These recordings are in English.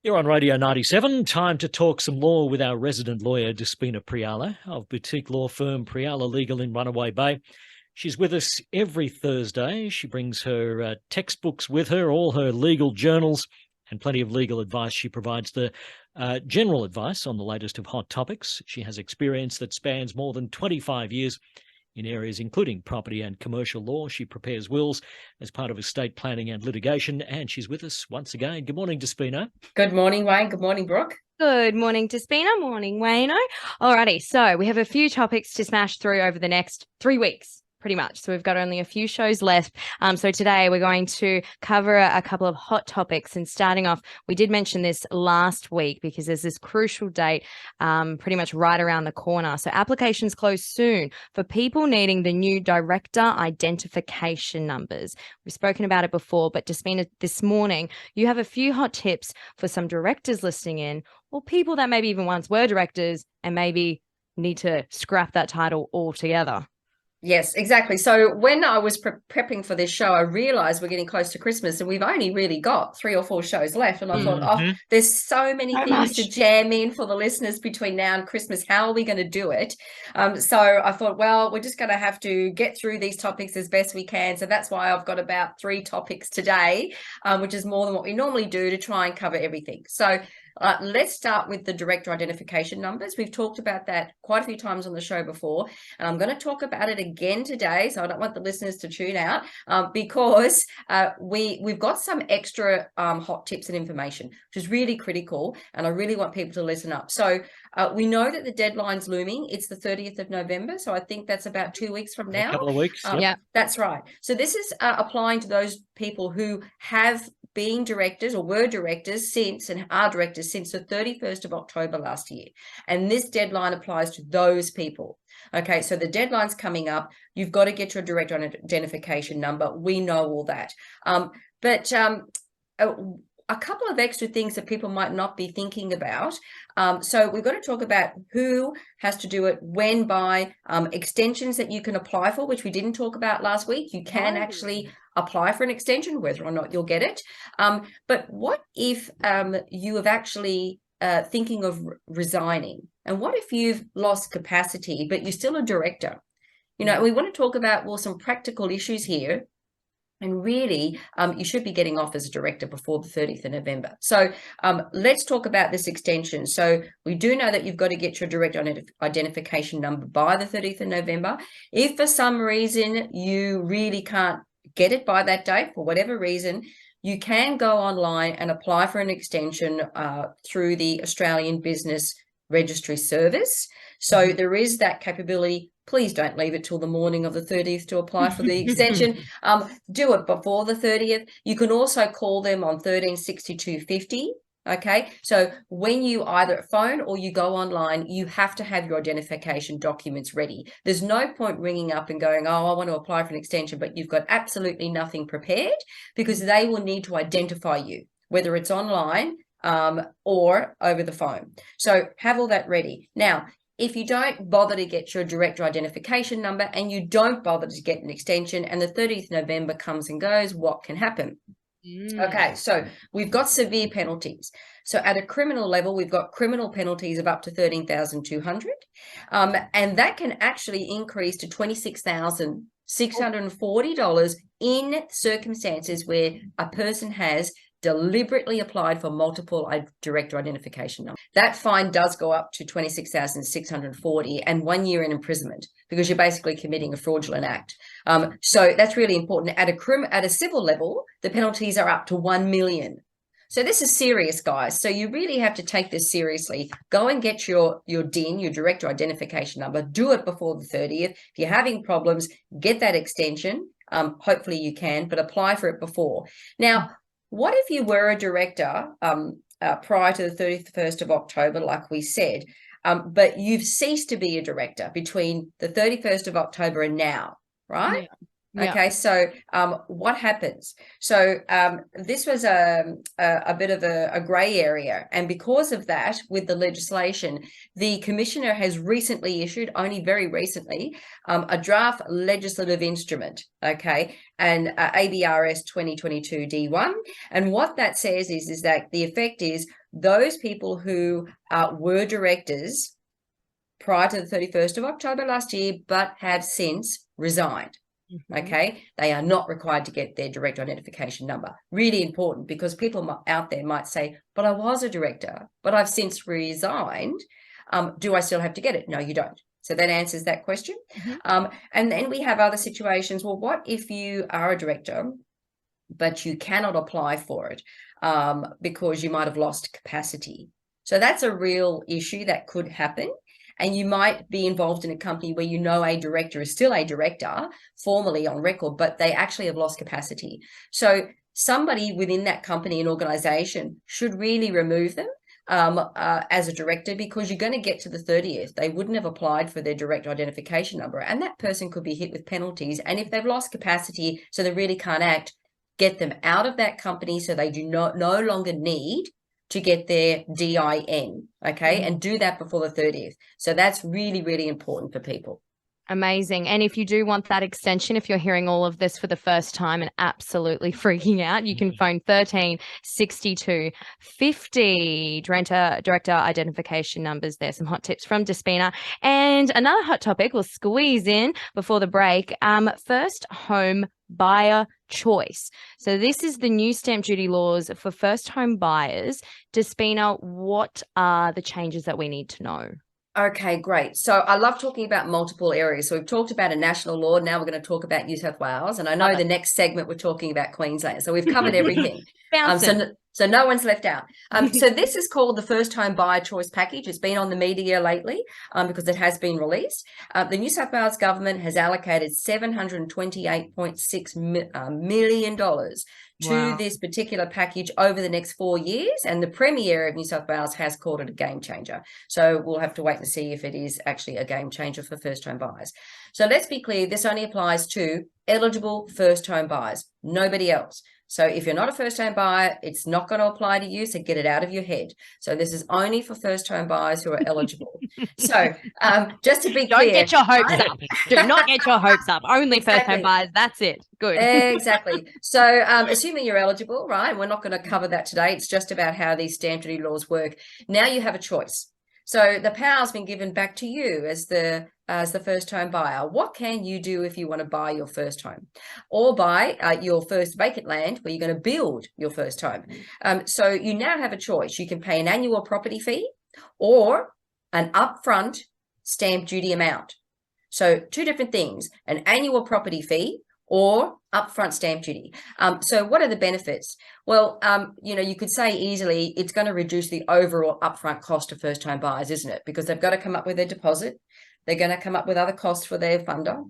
You're on Radio 97. Time to talk some law with our resident lawyer, Despina Priala, of boutique law firm Priala Legal in Runaway Bay. She's with us every Thursday. She brings her textbooks with her, all her legal journals, and plenty of legal advice. She provides the general advice on the latest of hot topics. She has experience that spans more than 25 years in areas including property and commercial law. She prepares wills as part of estate planning and litigation, and she's with us once again. Good morning, Despina. Good morning, Wayne. Good morning, Brooke. Good morning, Despina. Morning, Wayno. Alrighty, so we have a few topics to smash through over the next 3 weeks, pretty much. So we've got only a few shows left. So today we're going to cover a couple of hot topics. And starting off, we did mention this last week because there's this crucial date pretty much right around the corner. So applications close soon for people needing the new director identification numbers. We've spoken about it before, but Despina, this morning, you have a few hot tips for some directors listening in, or people that maybe even once were directors and maybe need to scrap that title altogether. Yes, exactly. So when I was prepping for this show, I realized we're getting close to Christmas and we've only really got 3 or 4 shows left. And I thought, oh, there's so many things to jam in for the listeners between now and Christmas. How are we going to do it? So I thought, well, we're just going to have to get through these topics as best we can. So that's why I've got about 3 topics today, which is more than what we normally do to try and cover everything. So let's start with the director identification numbers. We've talked about that quite a few times on the show before, and I'm going to talk about it again today. So I don't want the listeners to tune out because we've got some extra hot tips and information, which is really critical, and I really want people to listen up. So we know that the deadline's looming. It's the 30th of November, so I think that's about 2 weeks from now. A couple of weeks. Yeah, that's right. So this is applying to those people who have been directors or were directors since and are directors since the 31st of October last year. And this deadline applies to those people. Okay, so the deadline's coming up. You've got to get your director identification number. We know all that. But a couple of extra things that people might not be thinking about. So we've got to talk about who has to do it, when, by, extensions that you can apply for, which we didn't talk about last week. You can actually apply for an extension, whether or not you'll get it. But what if you have actually thinking of resigning? And what if you've lost capacity, but you're still a director? You know, we want to talk about, well, some practical issues here. And really, you should be getting off as a director before the 30th of November. So let's talk about this extension. So we do know that you've got to get your director identification number by the 30th of November. If for some reason you really can't get it by that date, for whatever reason, you can go online and apply for an extension through the Australian Business Registry Service. So there is that capability. Please don't leave it till the morning of the 30th to apply for the extension. Do it before the 30th. You can also call them on 136250. Okay, so when you either phone or you go online, you have to have your identification documents ready. There's no point ringing up and going, oh, I want to apply for an extension, but you've got absolutely nothing prepared, because they will need to identify you, whether it's online or over the phone. So have all that ready. Now, if you don't bother to get your director identification number and you don't bother to get an extension and the 30th of November comes and goes, what can happen? Okay, so we've got severe penalties. So at a criminal level, we've got criminal penalties of up to $13,200, and that can actually increase to $26,640 in circumstances where a person has deliberately applied for multiple director identification numbers. That fine does go up to $26,640 and 1 year in imprisonment, because you're basically committing a fraudulent act. So that's really important. At a civil level, the penalties are up to $1 million. So this is serious, guys. So you really have to take this seriously. Go and get your DIN, your director identification number. Do it before the 30th. If you're having problems, get that extension. Hopefully you can, but apply for it before. Now, what if you were a director prior to the 31st of October, like we said, but you've ceased to be a director between the 31st of October and now, right? Yeah. Okay, so what happens? So this was a bit of a grey area, and because of that, with the legislation, the Commissioner has recently issued, only very recently, a draft legislative instrument, okay, and ABRS 2022 D1, and what that says is that the effect is those people who were directors prior to the 31st of October last year, but have since resigned. Okay, they are not required to get their direct identification number. Really important, because people out there might say, but I was a director, but I've since resigned. Do I still have to get it? No, you don't. So that answers that question. And then we have other situations. Well, what if you are a director, but you cannot apply for it because you might have lost capacity? So that's a real issue that could happen. And you might be involved in a company where you know a director is still a director, formally on record, but they actually have lost capacity. So somebody within that company and organization should really remove them as a director, because you're going to get to the 30th. They wouldn't have applied for their direct identification number, and that person could be hit with penalties. And if they've lost capacity, so they really can't act, get them out of that company so they do no longer need to get their DIN, okay, and do that before the 30th. So that's really, really important for people. Amazing. And if you do want that extension, if you're hearing all of this for the first time and absolutely freaking out, you can phone 13 62 50. Director identification numbers. There's some hot tips from Despina. And another hot topic we'll squeeze in before the break, first home buyer choice. So this is the new stamp duty laws for first home buyers. Despina, what are the changes that we need to know? Okay, great. So I love talking about multiple areas. So we've talked about a national law. Now we're going to talk about New South Wales. And I know the next segment we're talking about Queensland. So we've covered everything. So no one's left out. So this is called the First Home Buyer Choice Package. It's been on the media lately because it has been released. The New South Wales government has allocated $728.6 million to this particular package over the next 4 years. And the Premier of New South Wales has called it a game changer. So we'll have to wait and see if it is actually a game changer for first home buyers. So let's be clear, this only applies to eligible first home buyers, nobody else. So if you're not a first home buyer, it's not going to apply to you. So get it out of your head. So this is only for first home buyers who are eligible. So just to be clear. Don't get your hopes up. Do not get your hopes up. Only first home buyers. That's it. Good. Exactly. So assuming you're eligible, right? We're not going to cover that today. It's just about how these stamp duty laws work. Now you have a choice. So the power's been given back to you as the first home buyer. What can you do if you want to buy your first home, or buy your first vacant land where you're going to build your first home? So you now have a choice. You can pay an annual property fee or an upfront stamp duty amount. So two different things: an annual property fee or upfront stamp duty. So what are the benefits? Well, you could say easily it's going to reduce the overall upfront cost of first home buyers, isn't it? Because they've got to come up with their deposit. They're going to come up with other costs for their funder.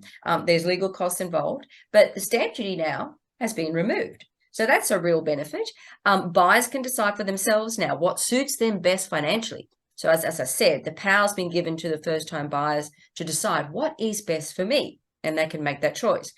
There's legal costs involved, but the stamp duty now has been removed. So that's a real benefit. Buyers can decide for themselves now what suits them best financially. So as I said, the power's been given to the first home buyers to decide what is best for me, and they can make that choice.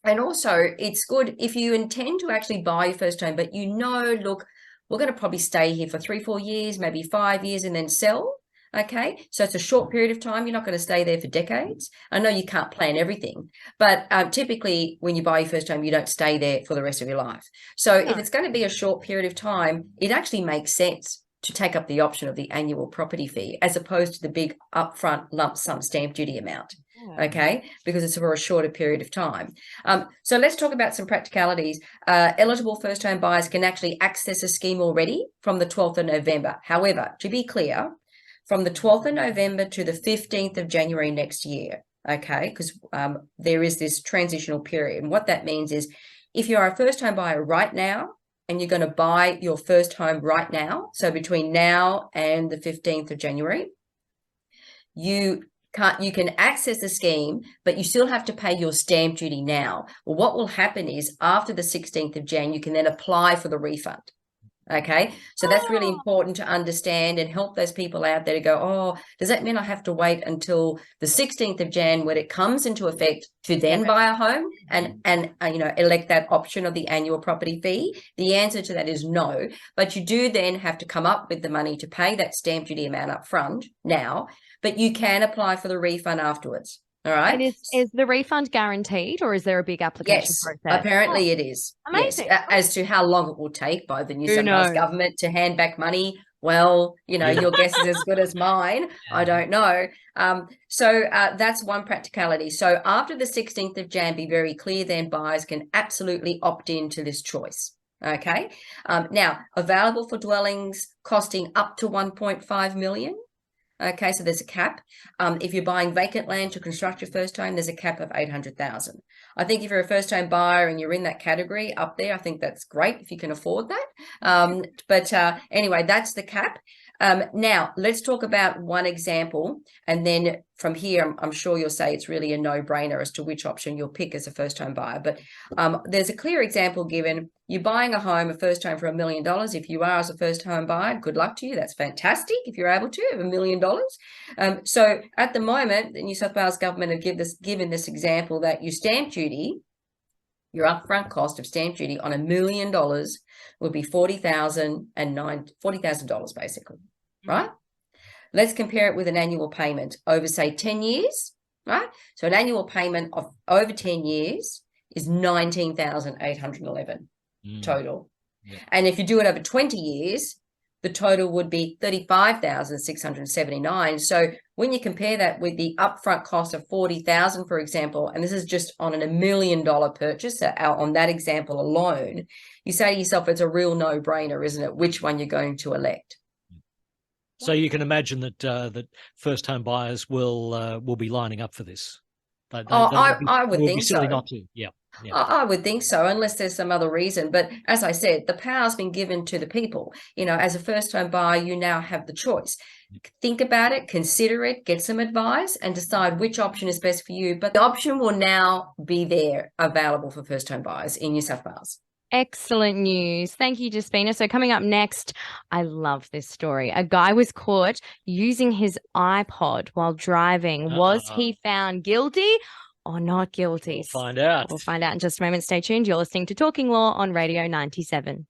And also it's good if you intend to actually buy your first home, but look, we're going to probably stay here for 3-4 years, maybe 5 years, and then sell. Okay, so it's a short period of time. You're not going to stay there for decades. I know you can't plan everything, but typically when you buy your first home, you don't stay there for the rest of your life. So if it's going to be a short period of time, it actually makes sense to take up the option of the annual property fee as opposed to the big upfront lump sum stamp duty amount. Okay, because it's for a shorter period of time. So let's talk about some practicalities. Eligible first home buyers can actually access a scheme already from the 12th of November. However, to be clear, from the 12th of November to the 15th of January next year, okay, because there is this transitional period. And what that means is if you're a first home buyer right now and you're going to buy your first home right now, so between now and the 15th of January, you can access the scheme, but you still have to pay your stamp duty now. Well, what will happen is after the 16th of Jan, you can then apply for the refund. Okay, so that's really important to understand and help those people out there to go, oh, does that mean I have to wait until the 16th of Jan when it comes into effect to then buy a home and elect that option of the annual property fee? The answer to that is no, but you do then have to come up with the money to pay that stamp duty amount up front now, but you can apply for the refund afterwards. All And right. is the refund guaranteed, or is there a big application Yes, process? apparently it is. Yes, amazing. as to how long it will take by the New Who South Wales knows? government to hand back money. Well, Yeah. your guess is as good as mine. I Yeah. don't know. So that's one practicality. So after the 16th of Jan, be very clear, then buyers can absolutely opt into this choice. Okay. Now, available for dwellings costing up to 1.5 million. Okay, so there's a cap. If you're buying vacant land to construct your first home, there's a cap of 800,000. I think if you're a first home buyer and you're in that category up there, I think that's great if you can afford that. But anyway, that's the cap. Now, let's talk about one example. And then from here, I'm sure you'll say it's really a no-brainer as to which option you'll pick as a first-home buyer. But there's a clear example given. You're buying a home, a first home for $1 million. If you are as a first-home buyer, good luck to you. That's fantastic if you're able to have $1 million. So at the moment, the New South Wales government have given this example that your stamp duty, your upfront cost of stamp duty on $1 million would be $40,000 basically, right? Let's compare it with an annual payment over, say, 10 years, right? So an annual payment of over 10 years is 19,811 total. Yeah. And if you do it over 20 years, the total would be 35,679. So when you compare that with the upfront cost of 40,000, for example, and this is just on $1 million purchase, on that example alone, you say to yourself, it's a real no-brainer, isn't it? Which one you're going to elect? So you can imagine that that first home buyers will be lining up for this. I would would think be silly so. not to. Yeah. Yeah. I would think so, unless there's some other reason. But as I said, the power's been given to the people. As a first-home buyer, you now have the choice. Think about it, consider it, get some advice, and decide which option is best for you. But the option will now be there available for first-home buyers in New South Wales. Excellent news. Thank you, Despina. So coming up next, I love this story. A guy was caught using his iPod while driving. Was he found guilty or not guilty? We'll find out. We'll find out in just a moment. Stay tuned. You're listening to Talking Law on Radio 97.